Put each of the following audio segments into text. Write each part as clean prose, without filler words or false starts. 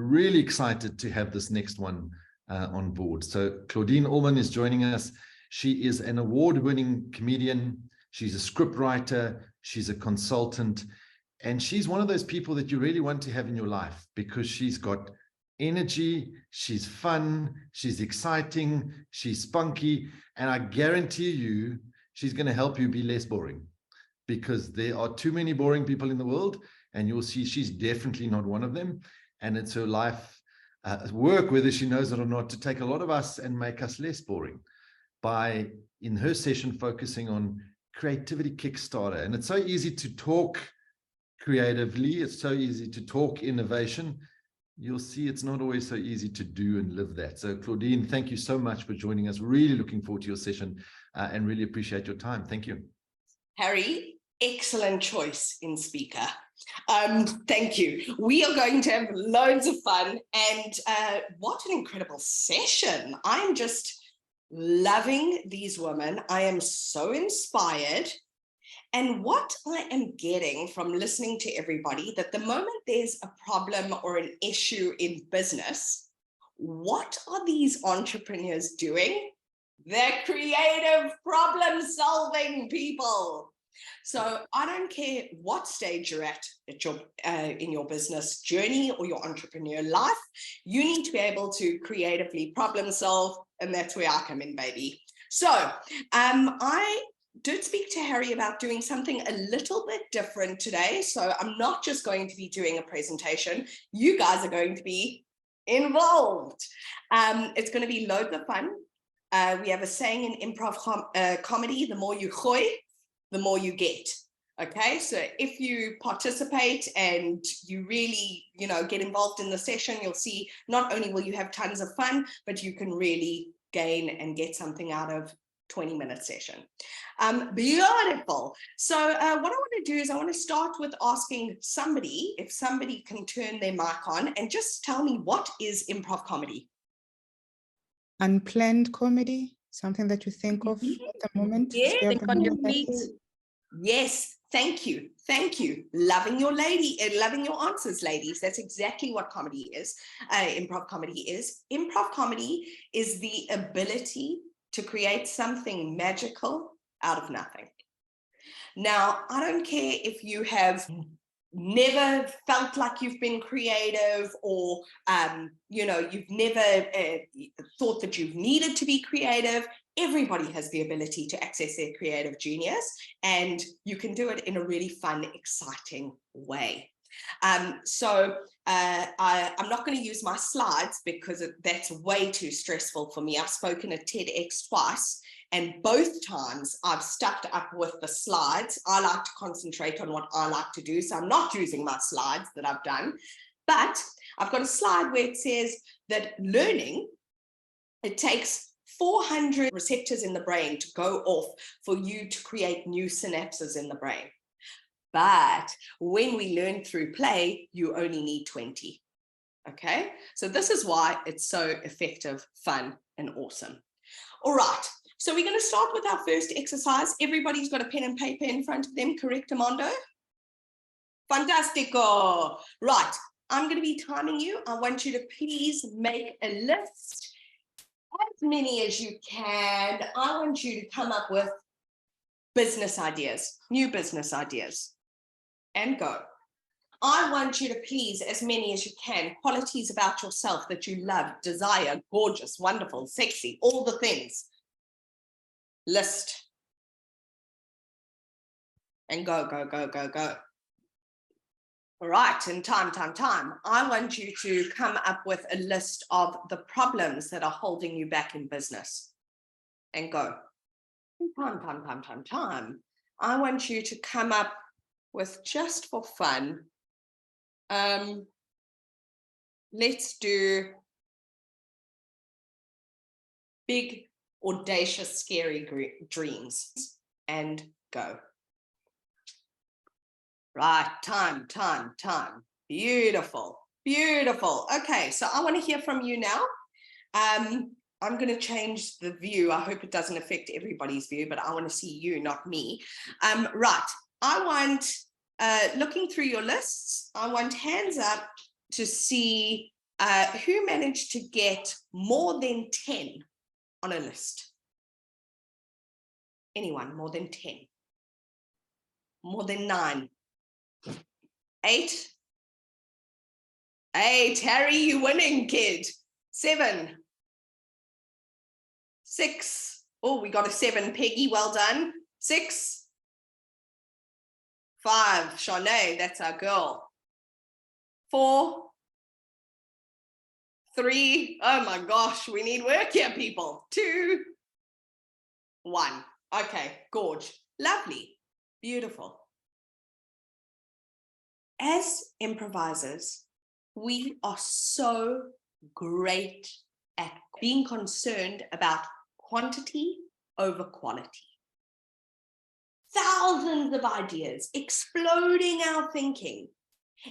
really excited to have this next one on board. So Claudine Ullman is joining us. She is an award-winning comedian. She's a script writer. She's a consultant. And she's one of those people that you really want to have in your life because she's got energy, she's fun, she's exciting, she's spunky. And I guarantee you, she's going to help you be less boring because there are too many boring people in the world. And you'll see she's definitely not one of them. And it's her life work, whether she knows it or not, to take a lot of us and make us less boring by, in her session, focusing on creativity Kickstarter. And it's so easy to talk creatively. It's so easy to talk innovation. You'll see it's not always so easy to do and live that. So Claudine, thank you so much for joining us. Really looking forward to your session and really appreciate your time. Thank you. Harry, excellent choice in speaker. Thank you. We are going to have loads of fun, and what an incredible session. I'm just loving these women. I am so inspired. And what I am getting from listening to everybody, that the moment there's a problem or an issue in business, what are these entrepreneurs doing? They're creative problem-solving people. So I don't care what stage you're at your, in your business journey or your entrepreneur life, you need to be able to creatively problem solve, and that's where I come in, baby. So I did speak to Harry about doing something a little bit different today. So I'm not just going to be doing a presentation. You guys are going to be involved. It's going to be loads of fun. We have a saying in improv comedy, the more you gooi, the more you get. Okay, so if you participate and you really, get involved in the session, you'll see not only will you have tons of fun, but you can really gain and get something out of 20-minute session. Beautiful. So what I want to do is I want to start with asking somebody, if somebody can turn their mic on and just tell me, what is improv comedy? Unplanned comedy, something that you think of at the moment. Yeah, think on your feet. Yes, thank you. Thank you. Loving your loving your answers, ladies. That's exactly what comedy is. Improv comedy is. Improv comedy is the ability to create something magical out of nothing. Now, I don't care if you have never felt like you've been creative, or you've never thought that you've needed to be creative. Everybody has the ability to access their creative genius, and you can do it in a really fun, exciting way. I'm not going to use my slides because that's way too stressful for me. I've spoken at TEDx twice, and both times I've stuck up with the slides. I like to concentrate on what I like to do, so I'm not using my slides that I've done. But I've got a slide where it says that learning, it takes 400 receptors in the brain to go off for you to create new synapses in the brain. But when we learn through play, you only need 20. Okay, so this is why it's so effective, fun, and awesome. All right, so we're going to start with our first exercise. Everybody's got a pen and paper in front of them, correct, Armando? Fantastico. Right, I'm going to be timing you. I want you to please make a list, as many as you can. I want you to come up with business ideas, new business ideas, and go. I want you to please, as many as you can, qualities about yourself that you love, desire, gorgeous, wonderful, sexy, all the things. List. And go, go, go, go, go. All right, and time. I want you to come up with a list of the problems that are holding you back in business. And go. Time. I want you to come up with, just for fun, let's do big, audacious, scary dreams, and go. Right, time. Beautiful. Okay, so I want to hear from you now. I'm going to change the view. I hope it doesn't affect everybody's view, but I want to see you, not me. Right, I want, looking through your lists, I want hands up to see Who managed to get more than 10 on a list? Anyone, more than 10? More than 9? 8? 8, Harry, you winning, kid. 7? 6? Oh, we got a 7, Peggy, well done. 6? 5, Shanae, that's our girl. 4? 3, oh my gosh, we need work here, people. 2? 1. Okay, gorge. Lovely. Beautiful. As improvisers, we are so great at being concerned about quantity over quality. Thousands of ideas, exploding our thinking,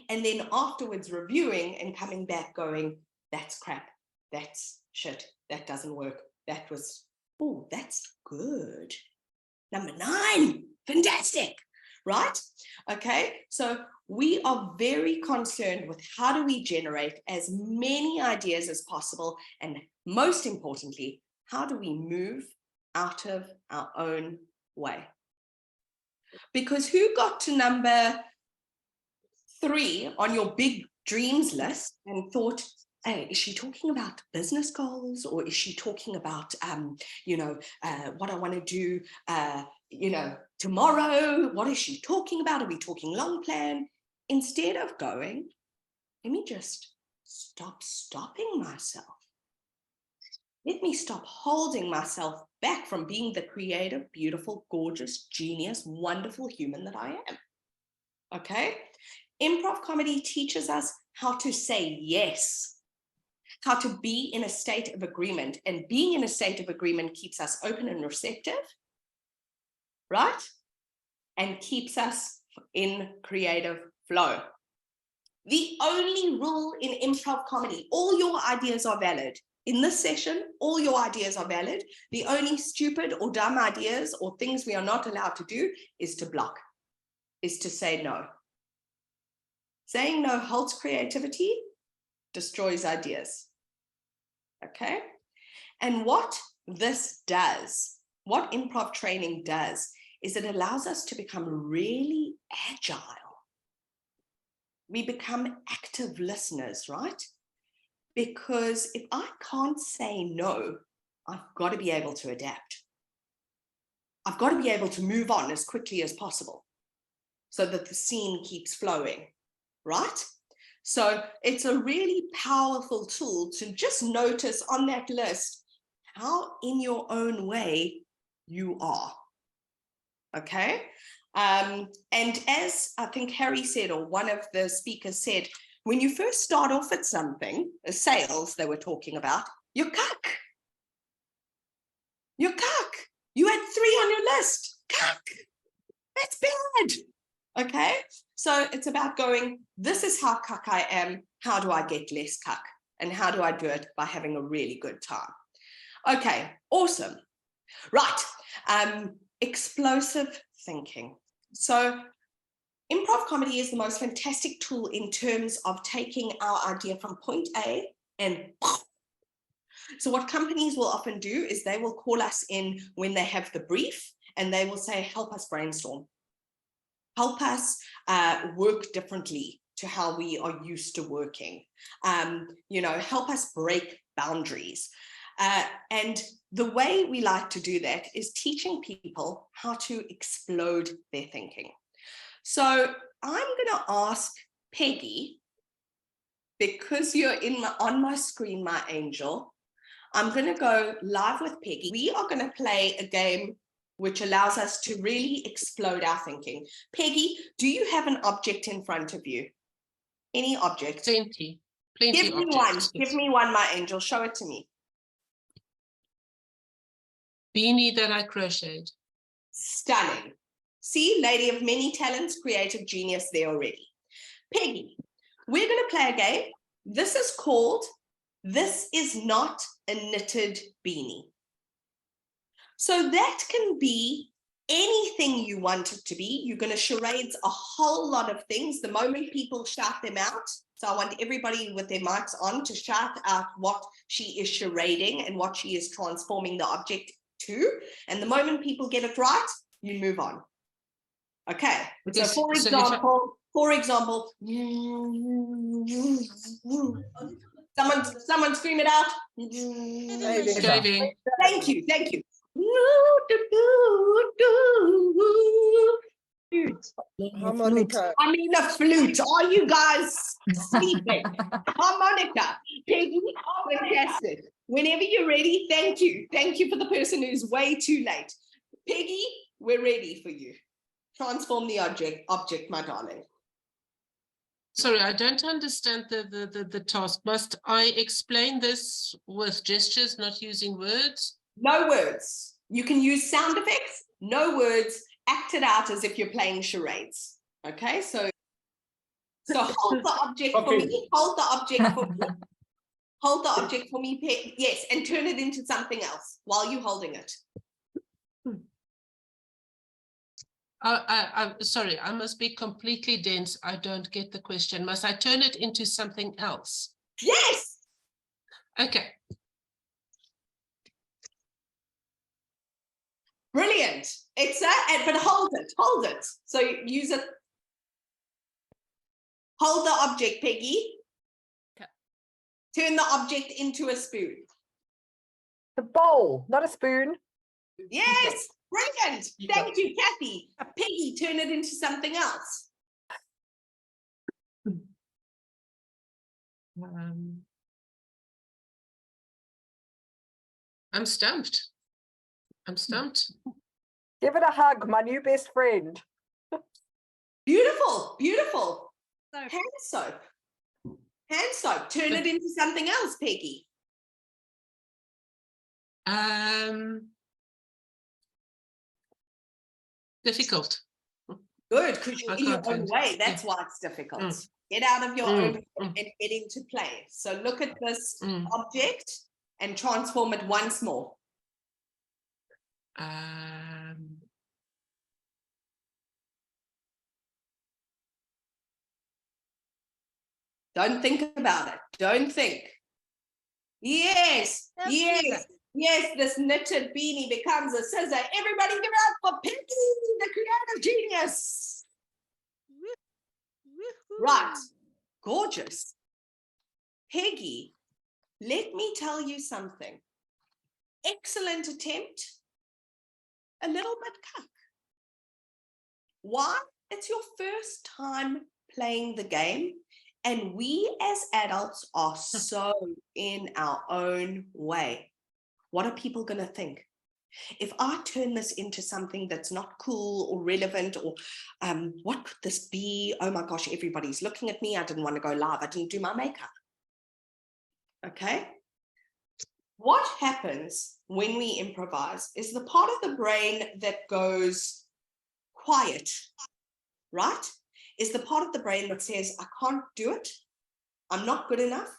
and then afterwards reviewing and coming back going, that's crap, that's shit, that doesn't work, that was, oh, that's good. Number 9, fantastic, right? Okay, so we are very concerned with how do we generate as many ideas as possible, and most importantly, how do we move out of our own way? Because who got to number 3 on your big dreams list and thought, hey, is she talking about business goals, or is she talking about, what I want to do, tomorrow? What is she talking about? Are we talking long plan? Instead of going, let me just stop stopping myself. Let me stop holding myself back from being the creative, beautiful, gorgeous, genius, wonderful human that I am. Okay? Improv comedy teaches us how to say yes, how to be in a state of agreement, and being in a state of agreement keeps us open and receptive, right? And keeps us in creative flow. The only rule in improv comedy, all your ideas are valid. In this session, all your ideas are valid. The only stupid or dumb ideas or things we are not allowed to do is to block, is to say no. Saying no halts creativity, destroys ideas. Okay? And what this does, what improv training does, is it allows us to become really agile. We become active listeners, right? Because if I can't say no, I've got to be able to adapt. I've got to be able to move on as quickly as possible so that the scene keeps flowing, right? So it's a really powerful tool to just notice on that list how in your own way you are, okay? And as I think Harry said, or one of the speakers said, when you first start off at something, sales they were talking about, you're cuck. You're cuck. You had 3 on your list. Cuck. That's bad. Okay? So it's about going, this is how cuck I am. How do I get less cuck? And how do I do it? By having a really good time. Okay, awesome. Right. Explosive thinking. So improv comedy is the most fantastic tool in terms of taking our idea from point A and so what companies will often do is they will call us in when they have the brief and they will say, help us brainstorm. Help us work differently to how we are used to working. Help us break boundaries. And the way we like to do that is teaching people how to explode their thinking. So I'm going to ask Peggy, because you're on my screen, my angel, I'm going to go live with Peggy. We are going to play a game which allows us to really explode our thinking. Peggy, do you have an object in front of you? Any object? Plenty Give me objects. one. Give me one, my angel. Show it to me. Beanie that I crocheted. Stunning. See, lady of many talents, creative genius there already. Peggy, we're going to play a game. This is called, This Is Not a Knitted Beanie. So that can be anything you want it to be. You're going to charades a whole lot of things. The moment people shout them out, so I want everybody with their mics on to shout out what she is charading and what she is transforming the object to. And the moment people get it right, you move on. Okay. Okay, So for example, someone scream it out. Shaving. Thank you. Harmonica. I mean a flute. Are you guys sleeping? Harmonica. Peggy, fantastic. Whenever you're ready, thank you. Thank you for the person who's way too late. Peggy, we're ready for you. Transform the object, my darling. Sorry, I don't understand the task. Must I explain this with gestures, not using words? No words. You can use sound effects, no words. Act it out as if you're playing charades. Okay, so hold the object for me. Hold the object for me. Hold the object for me. Yes, and turn it into something else while you're holding it. I'm sorry, I must be completely dense. I don't get the question. Must I turn it into something else? Yes. Okay. Brilliant. It's that, but hold it. So use it. Hold the object, Peggy. Okay. Turn the object into a spoon. The bowl, not a spoon. Yes. Brilliant. Thank you, Kathy. Peggy, turn it into something else. I'm stumped. Give it a hug, my new best friend. Beautiful. Hand soap. Turn it into something else, Peggy. Difficult. Good, because you're in your own way. That's why it's difficult. Get out of your own way and get into play. So look at this object and transform it once more. Don't think about it. Don't think. Yes. This knitted beanie becomes a scissor. Everybody give it up for Peggy, the creative genius. Right. Gorgeous. Peggy, let me tell you something. Excellent attempt. A little bit cuck. Why? It's your first time playing the game. And we as adults are so in our own way. What are people going to think? If I turn this into something that's not cool or relevant, or what could this be? Oh my gosh, everybody's looking at me. I didn't want to go live. I didn't do my makeup. Okay. What happens when we improvise is the part of the brain that goes quiet, right? Is the part of the brain that says, I can't do it. I'm not good enough.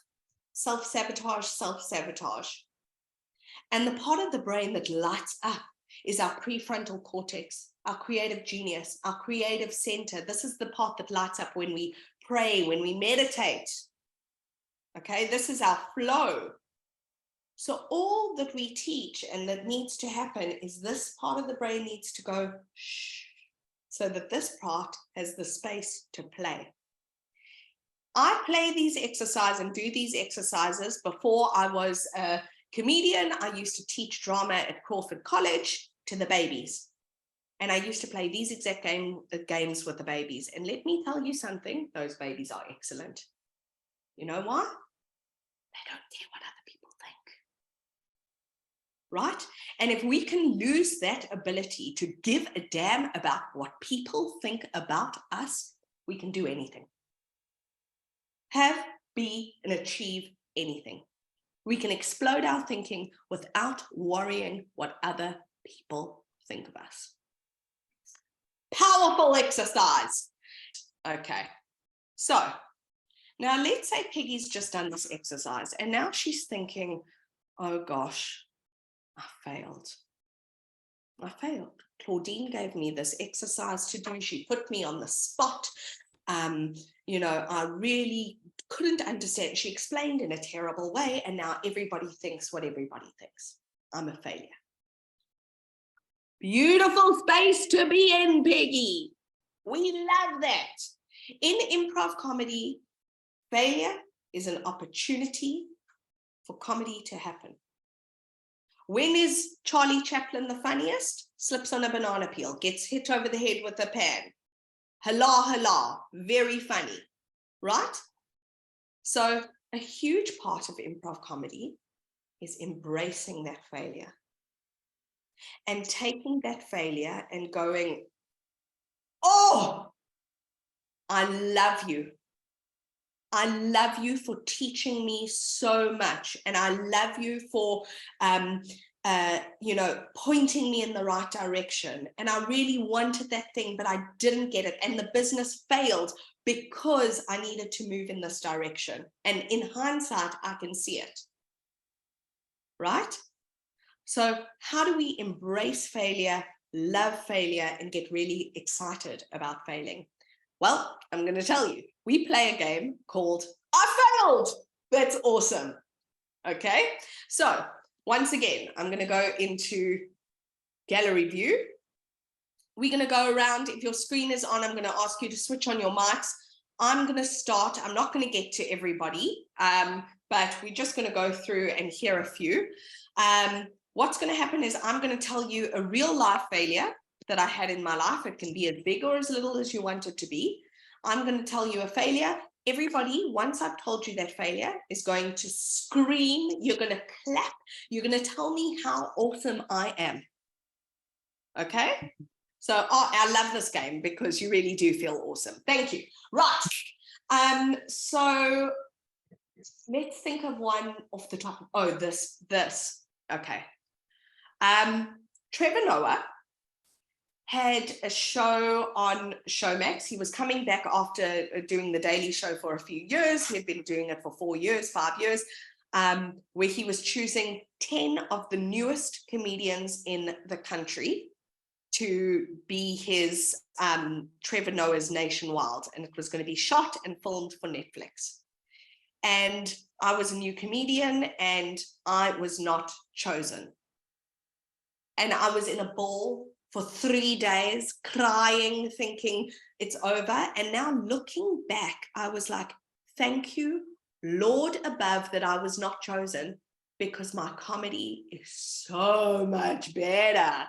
Self-sabotage. And the part of the brain that lights up is our prefrontal cortex, our creative genius, our creative center. This is the part that lights up when we pray, when we meditate. Okay, this is our flow. So all that we teach and that needs to happen is this part of the brain needs to go shh, so that this part has the space to play. I play these exercises and do these exercises. Before I was a comedian, I used to teach drama at Crawford College to the babies. And I used to play these exact games with the babies. And let me tell you something, those babies are excellent. You know why? They don't care what other people think. Right? And if we can lose that ability to give a damn about what people think about us, we can do anything. Have, be, and achieve anything. We can explode our thinking without worrying what other people think of us. Powerful exercise. Okay, so now let's say Peggy's just done this exercise and now she's thinking, oh gosh, I failed. Claudine gave me this exercise to do. She put me on the spot. You know, I really couldn't understand. She explained in a terrible way, and now everybody thinks what everybody thinks. I'm a failure. Beautiful space to be in, Peggy. We love that. In improv comedy, failure is an opportunity for comedy to happen. When is Charlie Chaplin the funniest? Slips on a banana peel, gets hit over the head with a pan. Hala, hala, very funny, right? So a huge part of improv comedy is embracing that failure and taking that failure and going, oh, I love you. I love you for teaching me so much. And I love you for, you know, pointing me in the right direction. And I really wanted that thing, but I didn't get it. And the business failed because I needed to move in this direction. And in hindsight, I can see it. Right? So how do we embrace failure, love failure, and get really excited about failing? Well, I'm going to tell you, we play a game called I Failed. That's awesome. Okay, so once again, I'm going to go into gallery view. We're going to go around. If your screen is on, I'm going to ask you to switch on your mics. I'm going to start. I'm not going to get to everybody, but we're just going to go through and hear a few. What's going to happen is I'm going to tell you a real life failure that I had in my life. It can be as big or as little as you want it to be. I'm going to tell you a failure. Everybody, once I've told you that failure, is going to scream. You're going to clap. You're going to tell me how awesome I am. Okay? So I love this game because you really do feel awesome. Thank you. Right. So let's think of one off the top. Oh, this. Okay. Trevor Noah had a show on Showmax. He was coming back after doing the Daily Show for a few years. He'd been doing it for 4 years, 5 years, where he was choosing 10 of the newest comedians in the country to be his Trevor Noah's Nationwide. And it was going to be shot and filmed for Netflix. And I was a new comedian and I was not chosen. And I was in a ball for 3 days, crying, thinking it's over. And now looking back, I was like, thank you, Lord above, that I was not chosen, because my comedy is so much better.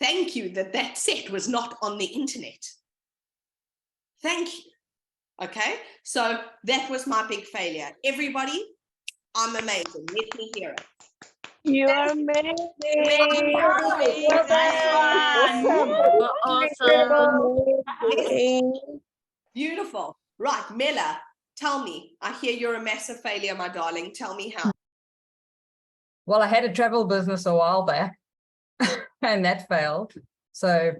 Thank you that that set was not on the internet. Thank you. Okay, so that was my big failure. Everybody, I'm amazing. Let me hear it. You're amazing. Awesome. Beautiful. Right, Mela, tell me. I hear you're a massive failure, my darling. Tell me how. Well, I had a travel business a while back and that failed. So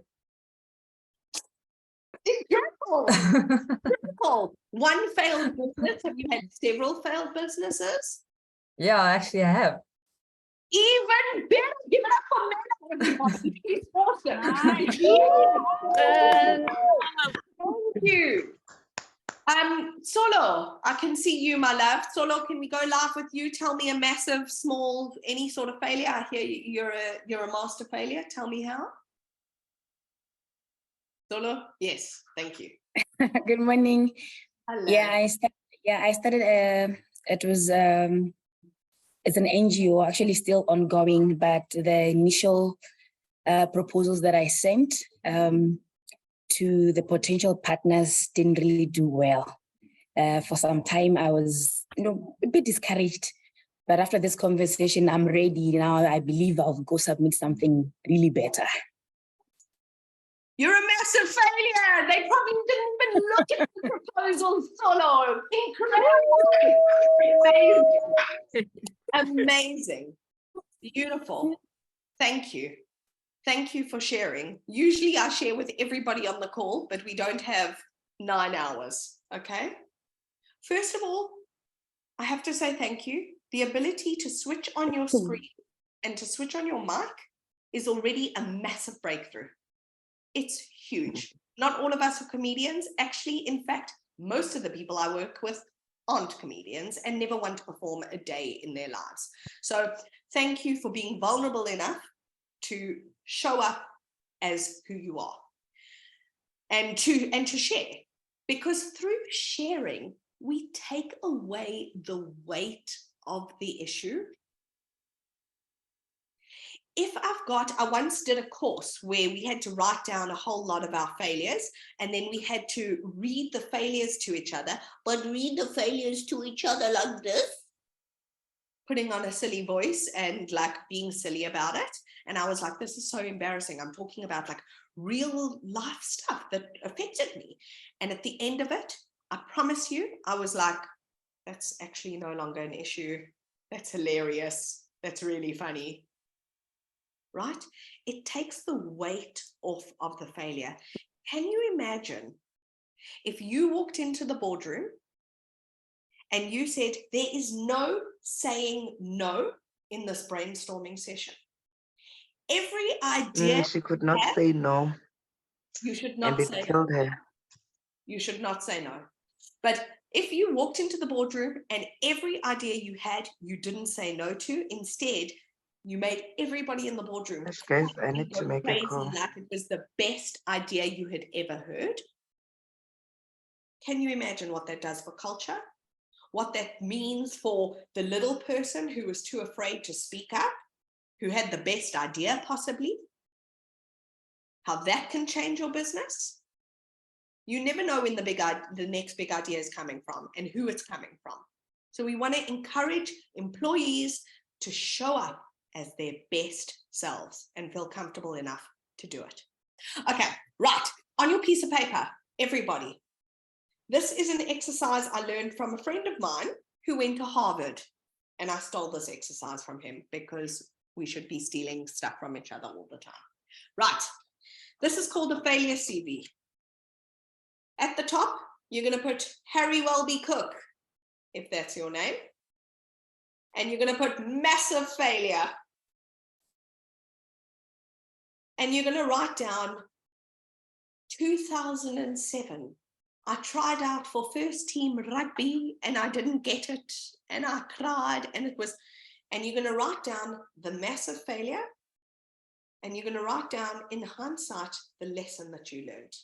Incredible. One failed business. Have you had several failed businesses? yeah, actually I have. Even better. Give it up for Mela, everybody. She's awesome. Thank you. Solo, I can see you, my love. Solo, can we go live with you? Tell me a massive, small, any sort of failure. I hear you're a master failure. Tell me how. Solo, yes, thank you. Good morning. Hello. I started. It was it's an NGO, actually still ongoing, but the initial proposals that I sent to the potential partners didn't really do well. For some time, I was, a bit discouraged. But after this conversation, I'm ready now. I believe I'll go submit something really better. You're a massive failure. They probably didn't even look at the proposal, Solo. Incredible. Amazing. Amazing. Beautiful. Thank you. Thank you for sharing. Usually I share with everybody on the call, but we don't have 9 hours, okay? First of all, I have to say thank you. The ability to switch on your screen and to switch on your mic is already a massive breakthrough. It's huge. Not all of us are comedians. Actually, in fact, most of the people I work with aren't comedians and never want to perform a day in their lives. So thank you for being vulnerable enough to show up as who you are and to share, because through sharing, we take away the weight of the issue. If I once did a course where we had to write down a whole lot of our failures, and then we had to read the failures to each other, but read the failures to each other like this, putting on a silly voice and like being silly about it. And I was like, this is so embarrassing. I'm talking about like real life stuff that affected me. And at the end of it, I promise you, I was like, that's actually no longer an issue. That's hilarious. That's really funny. Right? It takes the weight off of the failure. Can you imagine if you walked into the boardroom and you said, there is no saying no in this brainstorming session? Every idea She could not say no. you should And not it say killed her. you should not say no. But if you walked into the boardroom and every idea you had, you didn't say no to, instead, you made everybody in the boardroom Guys, I need to make a crazy, call. like it was the best idea you had ever heard. Can you imagine what that does for culture? What that means for the little person who was too afraid to speak up, who had the best idea possibly? How that can change your business? You never know when the next big idea is coming from and who it's coming from. So we want to encourage employees to show up as their best selves and feel comfortable enough to do it. Okay, right. On your piece of paper, everybody. This is an exercise I learned from a friend of mine who went to Harvard, and I stole this exercise from him because we should be stealing stuff from each other all the time. Right. This is called a failure CV. At the top, you're going to put Harry Welby Cook, if that's your name. And you're going to put massive failure. And you're going to write down 2007. I tried out for first team rugby and I didn't get it. And I cried and it was, and you're going to write down the massive failure. And you're going to write down in hindsight, the lesson that you learned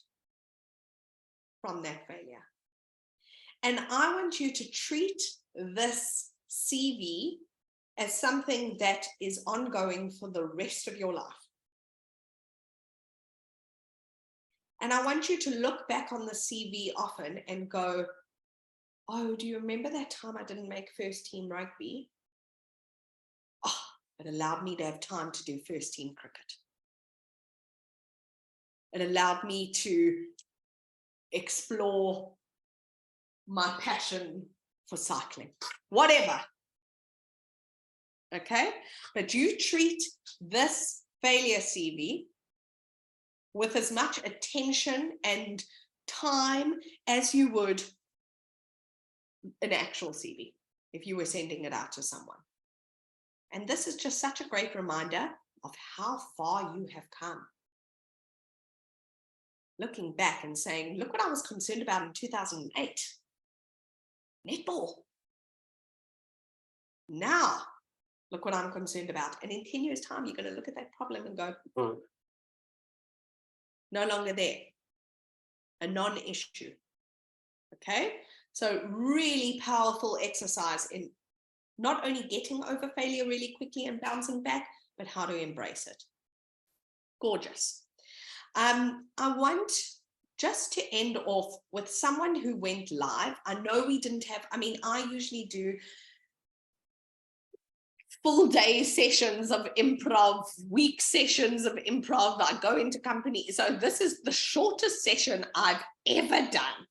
from that failure. And I want you to treat this CV as something that is ongoing for the rest of your life. And I want you to look back on the CV often and go, oh, do you remember that time I didn't make first team rugby? Oh, it allowed me to have time to do first team cricket. It allowed me to explore my passion for cycling, whatever. Okay, but you treat this failure CV with as much attention and time as you would an actual CV if you were sending it out to someone. And this is just such a great reminder of how far you have come. Looking back and saying, look what I was concerned about in 2008. Netball. Now, look what I'm concerned about. And in 10 years' time, you're going to look at that problem and go, no longer there. A non-issue. Okay? So really powerful exercise in not only getting over failure really quickly and bouncing back, but how to embrace it. Gorgeous. I want just to end off with someone who went live. I know we didn't have, I usually do full day sessions of improv, week sessions of improv. I go into company. So this is the shortest session I've ever done.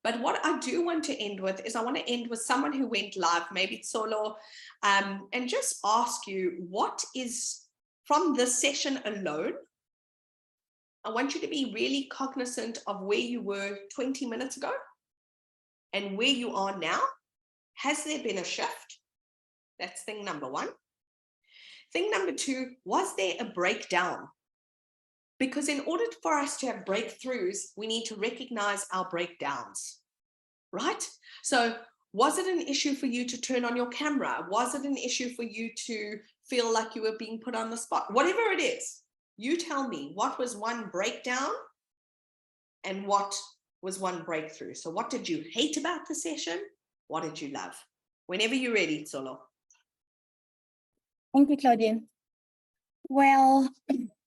But what I do want to end with is I want to end with someone who went live, maybe solo, and just ask you, what is from this session alone? I want you to be really cognizant of where you were 20 minutes ago and where you are now. Has there been a shift? That's thing number one. Thing number 2, was there a breakdown? Because in order for us to have breakthroughs, we need to recognize our breakdowns, right? So was it an issue for you to turn on your camera? Was it an issue for you to feel like you were being put on the spot? Whatever it is, you tell me what was one breakdown and what was one breakthrough. So what did you hate about the session? What did you love? Whenever you're ready, Solo. Thank you, Claudine. Well,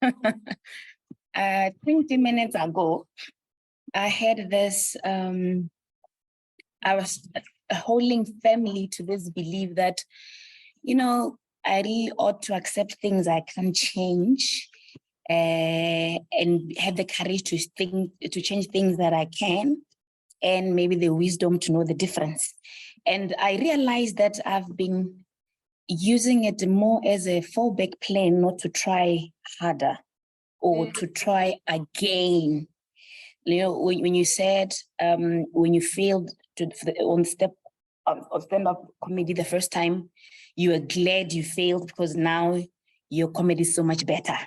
20 minutes ago, I had this, I was holding firmly to this belief that, you know, I really ought to accept things I can change and have the courage to change things that I can, and maybe the wisdom to know the difference. And I realized that I've been using it more as a fallback plan, not to try harder or to try again. You know, when you said, when you failed on stand-up comedy the first time, you were glad you failed because now your comedy is so much better.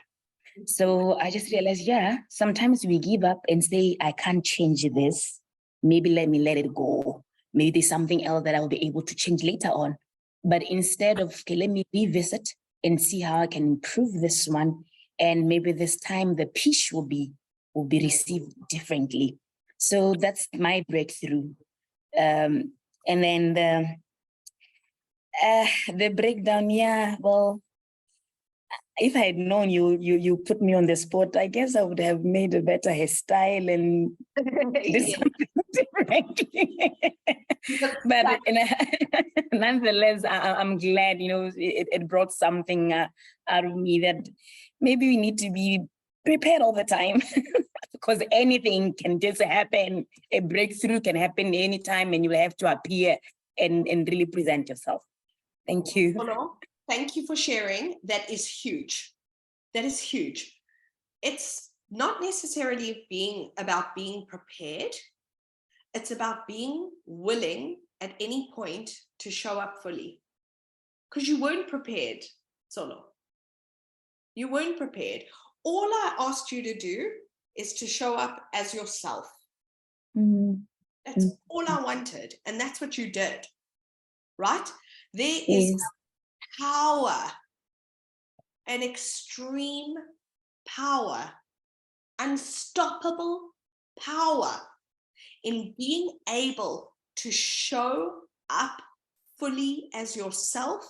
So I just realized, yeah, sometimes we give up and say, I can't change this. Maybe let me let it go. Maybe there's something else that I will be able to change later on. But instead of, okay, let me revisit and see how I can improve this one. And maybe this time the pitch will be received differently. So that's my breakthrough. And then the breakdown, yeah, well, if I had known you put me on the spot, I guess I would have made a better hairstyle and did something differently. But nonetheless, I'm glad, you know, it brought something out of me that maybe we need to be prepared all the time because anything can just happen. A breakthrough can happen anytime and you have to appear and really present yourself. Thank you. Hello. Thank you for sharing. That is huge. That is huge. It's not necessarily about being prepared. It's about being willing at any point to show up fully. Because you weren't prepared, Solo. You weren't prepared. All I asked you to do is to show up as yourself. That's all I wanted. And that's what you did, right? There is power, an extreme power, unstoppable power in being able to show up fully as yourself,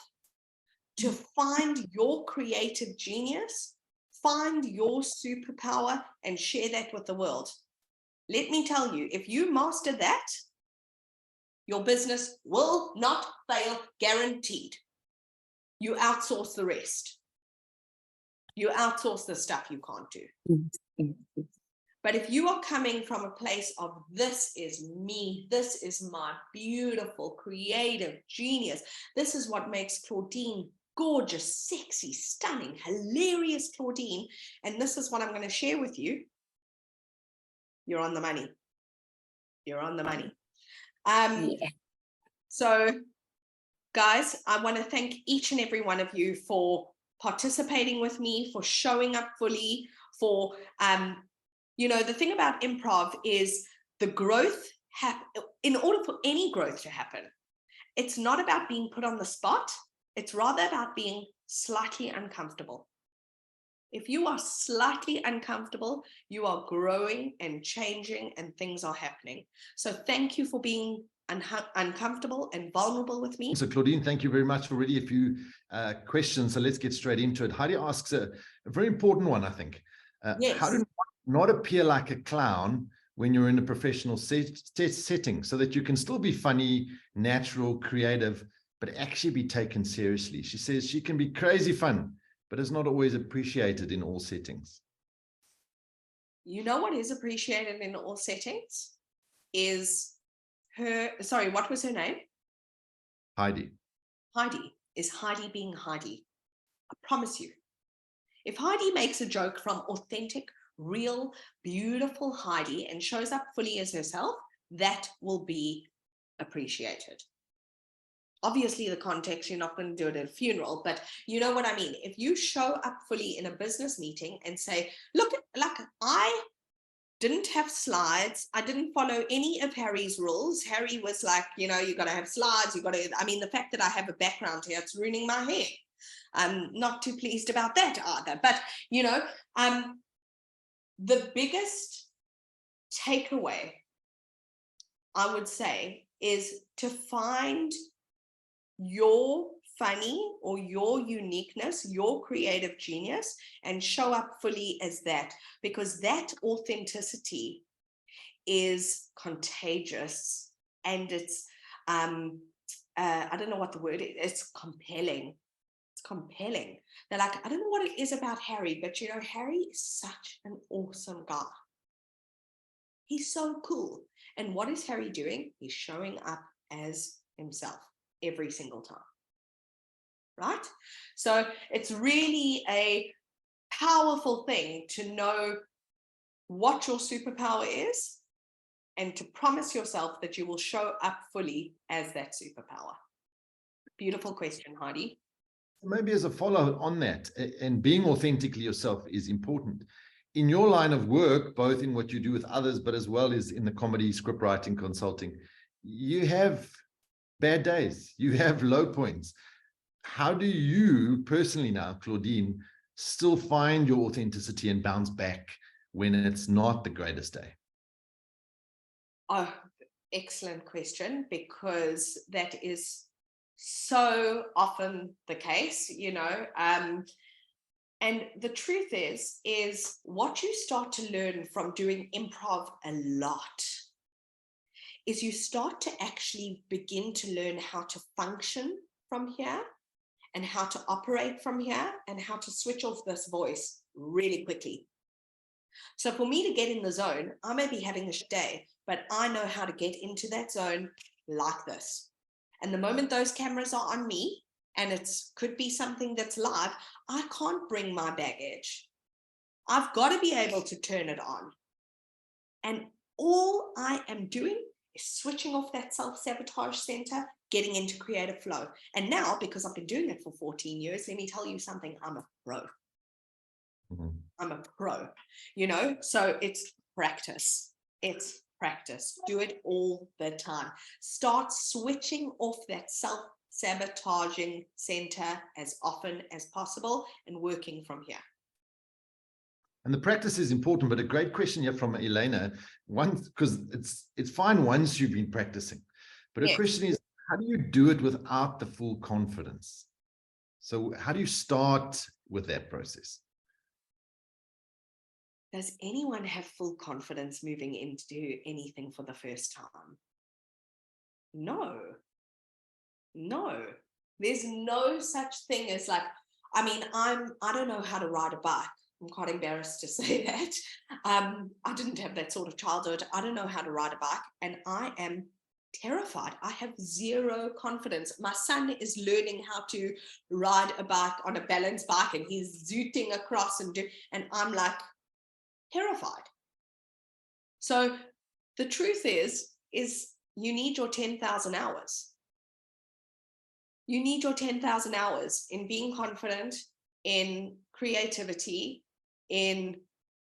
to find your creative genius, find your superpower and share that with the world. Let me tell you, if you master that, your business will not fail, guaranteed. You outsource the rest. You outsource the stuff you can't do. But if you are coming from a place of this is me, this is my beautiful, creative genius, this is what makes Claudine gorgeous, sexy, stunning, hilarious Claudine, and this is what I'm going to share with you, you're on the money. You're on the money. So guys, I want to thank each and every one of you for participating with me, for showing up fully, for, you know, the thing about improv is the growth, in order for any growth to happen, it's not about being put on the spot. It's rather about being slightly uncomfortable. If you are slightly uncomfortable, you are growing and changing and things are happening. So thank you for being uncomfortable and vulnerable with me. So Claudine, thank you very much. Already a few questions, so let's get straight into it. Heidi asks a very important one, I think. Yes. How to not appear like a clown when you're in a professional setting, so that you can still be funny, natural, creative, but actually be taken seriously. She says she can be crazy fun, but is not always appreciated in all settings. You know what is appreciated in all settings is her, sorry, what was her name? Heidi. Heidi. Is Heidi being Heidi? I promise you. If Heidi makes a joke from authentic, real, beautiful Heidi and shows up fully as herself, that will be appreciated. obviously the context, you're not going to do it at a funeral, but you know what I mean. If you show up fully in a business meeting and say, look, like I didn't have slides. I didn't follow any of Harry's rules. Harry was like, you know, you got to have slides. You got to, I mean, the fact that I have a background here, it's ruining my hair. I'm not too pleased about that either. But, you know, the biggest takeaway, I would say, is to find your funny or your uniqueness, your creative genius, and show up fully as that, because that authenticity is contagious, and it's I don't know what the word is, it's compelling. It's compelling. They're like, I don't know what it is about Harry, but you know, Harry is such an awesome guy. He's so cool. And what is Harry doing? He's showing up as himself every single time. Right? So it's really a powerful thing to know what your superpower is and to promise yourself that you will show up fully as that superpower. Beautiful question, Heidi. Maybe as a follow on that, and being authentically yourself is important. In your line of work, both in what you do with others, but as well as in the comedy, script writing, consulting, you have bad days, you have low points. How do you personally now, Claudine, still find your authenticity and bounce back when it's not the greatest day? Oh, excellent question, because that is so often the case, you know. And the truth is what you start to learn from doing improv a lot is you start to actually begin to learn how to function from here, and how to operate from here, and how to switch off this voice really quickly. So for me to get in the zone, I may be having a day, but I know how to get into that zone like this. And the moment those cameras are on me, and it could be something that's live, I can't bring my baggage. I've got to be able to turn it on. And all I am doing is switching off that self-sabotage center, getting into creative flow. And now, because I've been doing it for 14 years, let me tell you something, I'm a pro. Mm-hmm. I'm a pro, you know, so it's practice. It's practice. Do it all the time. Start switching off that self-sabotaging center as often as possible and working from here. And the practice is important, but a great question here from Elena, one, because it's fine once you've been practicing, but a question is, how do you do it without the full confidence? So how do you start with that process? Does anyone have full confidence moving into anything for the first time? No. There's no such thing as like, I mean, I don't know how to ride a bike. I'm quite embarrassed to say that. I didn't have that sort of childhood. I don't know how to ride a bike, and I am terrified. I have zero confidence. My son is learning how to ride a bike on a balance bike, and he's zooting across and I'm like terrified. So the truth is you need your 10,000 hours. You need your 10,000 hours in being confident, in creativity, in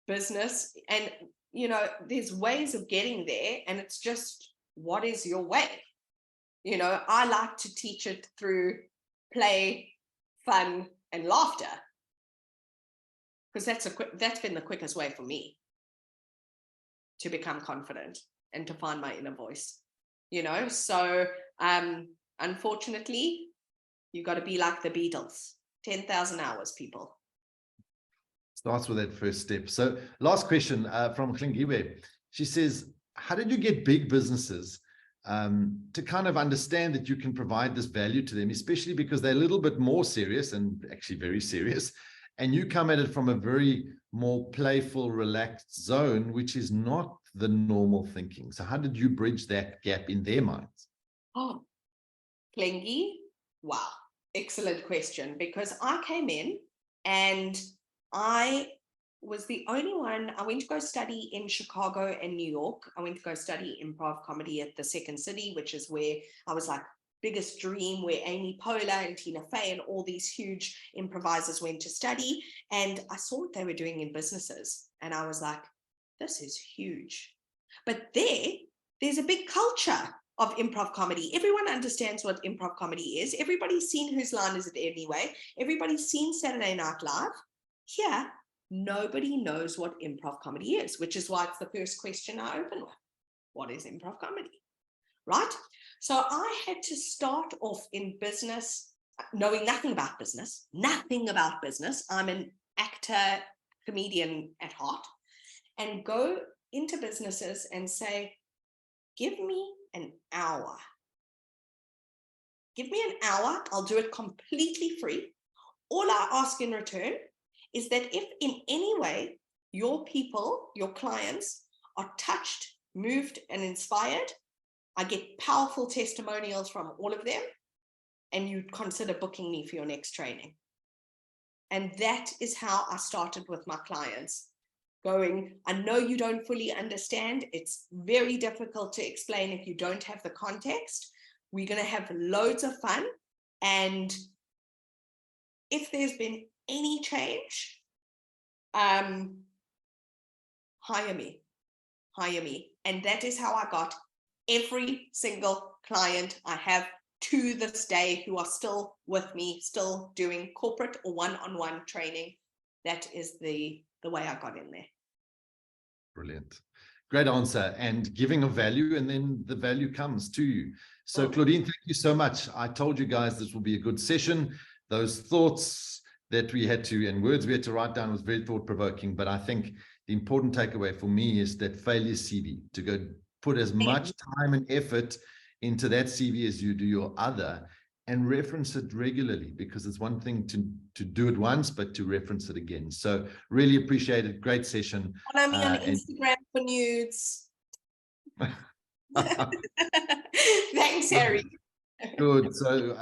business. And, you know, there's ways of getting there, and it's just, what is your way? You know, I like to teach it through play, fun, and laughter, because that's been the quickest way for me to become confident and to find my inner voice, you know. So unfortunately, you got to be like the Beatles. 10,000 hours, people. Starts with that first step. So last question from Klingiwe. She says, how did you get big businesses to kind of understand that you can provide this value to them, especially because they're a little bit more serious, and actually very serious, and you come at it from a very more playful, relaxed zone, which is not the normal thinking. So how did you bridge that gap in their minds? Oh, Klingi, wow, excellent question, because I came in and I was the only one. I went to go study in Chicago and New York. I went to go study improv comedy at the Second City, which is where I was like biggest dream, where Amy Poehler and Tina Fey and all these huge improvisers went to study. And I saw what they were doing in businesses. And I was like, this is huge. But there's a big culture of improv comedy. Everyone understands what improv comedy is. Everybody's seen Whose Line Is It Anyway? Everybody's seen Saturday Night Live. Here, nobody knows what improv comedy is, which is why it's the first question I open with. What is improv comedy? Right? So I had to start off in business, knowing nothing about business. I'm an actor, comedian at heart, and go into businesses and say, give me an hour. Give me an hour. I'll do it completely free. All I ask in return is that if in any way your people, your clients, are touched, moved, and inspired, I get powerful testimonials from all of them, and you'd consider booking me for your next training. And that is how I started with my clients. Going, I know you don't fully understand. It's very difficult to explain if you don't have the context. We're going to have loads of fun. And if there's been any change, hire me. And that is how I got every single client I have to this day who are still with me, still doing corporate or one-on-one training. That is the way I got in there. Brilliant. Great answer, and giving a value, and then the value comes to you. So Claudine, thank you so much. I told you guys this will be a good session. Those thoughts that we had to, and words we had to write down, was very thought-provoking, but I think the important takeaway for me is that failure CV, to go put as much time and effort into that CV as you do your other, and reference it regularly, because it's one thing to do it once, but to reference it again. So really appreciate it. Great session. Follow me on Instagram for nudes. Thanks, Harry. Good. So